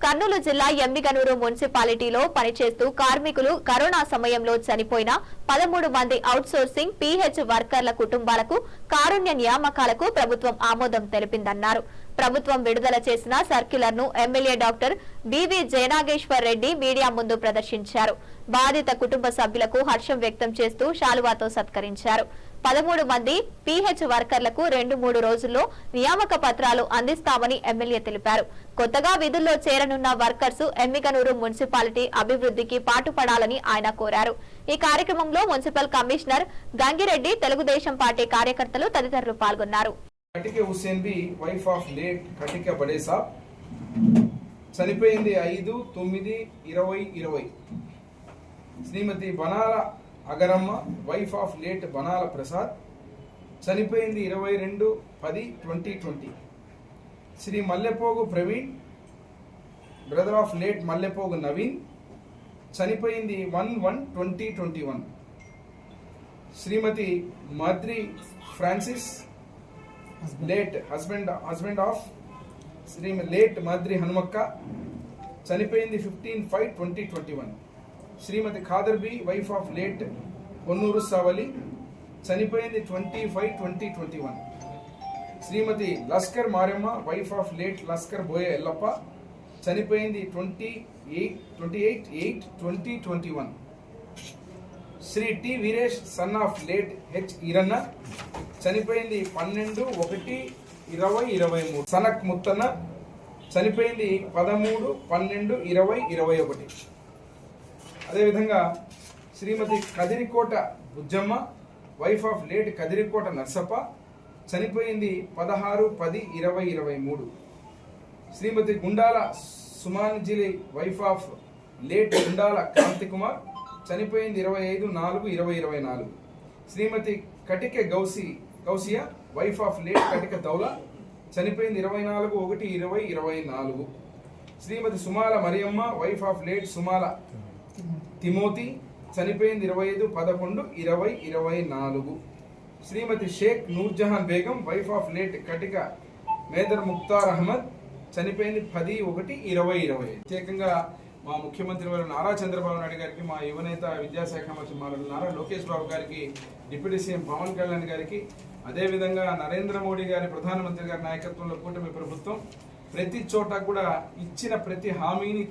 కర్నూలు జిల్లా ఎమ్మిగనూరు మున్సిపాలిటీలో పనిచేస్తూ కార్మికులు కరోనా సమయంలో చనిపోయిన 13 మంది అవుట్సోర్సింగ్ పీహెచ్ వర్కర్ల కుటుంబాలకు కారుణ్య నియామకాలకు ప్రభుత్వం ఆమోదం తెలిపిందన్నారు. ప్రభుత్వం విడుదల చేసిన సర్క్యులర్ ను MLA doctor BV Jayanageswar Reddy media ముందు ప్రదర్శించారు. బాధిత కుటుంబ సభ్యులకు హర్షం వ్యక్తం చేస్తూ శాలువాతో సత్కరించారు. 13 మంది పీహెచ్ వర్కర్లకు 2-3 రోజుల్లో నియామక పత్రాలు అందిస్తామని ఎమ్మెల్యే తెలిపారు. కొత్తగా విధుల్లో చేరనున్న వర్కర్స్ ఎమ్మిగనూరు మున్సిపాలిటీ అభివృద్ధికి పాటుపడాలని ఆయన కోరారు. ఈ కార్యక్రమంలో municipal commissioner Gangireddy, Telugu Desam party కార్యకర్తలు తదితరులు పాల్గొన్నారు. Katike Hussain Bi wife of late Katika Bade Sab చనిపోయింది 5/9/2020. Srimati Banala Agaramma wife of late Banala Prasad చనిపోయింది 22/10/2020. Sri Mallepogu Praveen brother of late Mallepogu Naveen చనిపోయింది 1/1/2021. Srimati Madri Francis late husband of Sri late Madri Hanumakka చనిపోయింది 15/5/2021. Srimati Khadar Bi wife of late Ponnuru Savali చనిపోయింది 20/5/2021. Srimati Laskar Maremma wife of late Laskar Boya Ellappa చనిపోయింది 28/8/2021. Sri T Veeresh son of late H Eeranna చనిపోయింది 12/1/2023. సనక్ ముత్తన్న చనిపోయింది 13/12/2021. అదేవిధంగా Srimati Kadirikota Bujjamma wife of late Kadirikota Narsappa చనిపోయింది 16/10/2023. Srimati Gundala Sumanjili wife of late Gundala Kranthi Kumar చనిపోయింది 25/4/2024. శ్రీమతి కటిక గౌసియా వైఫ్ ఆఫ్ లేట్ కటిక దౌలా చనిపోయింది 24/1/2024. Srimati Sumala Mariyamma wife of late Sumala Timothy చనిపోయింది 25/11/2024. Srimati Shaik Noorjahan Begum wife of late Katika Medar Mukhtar Ahmed చనిపోయింది 10/1/2020. ప్రత్యేకంగా మా ముఖ్యమంత్రి వారు నారా చంద్రబాబు నాయుడు గారికి, మా యువనేత విద్యాశాఖ మంత్రి నారా లోకేష్ బాబు గారికి, డిప్యూటీ సీఎం పవన్ కళ్యాణ్ గారికి, అదేవిధంగా నరేంద్ర మోడీ గారి ప్రధానమంత్రి గారి నాయకత్వంలో కూటమి ప్రభుత్వం ప్రతి చోట కూడా ఇచ్చిన ప్రతి హామీని,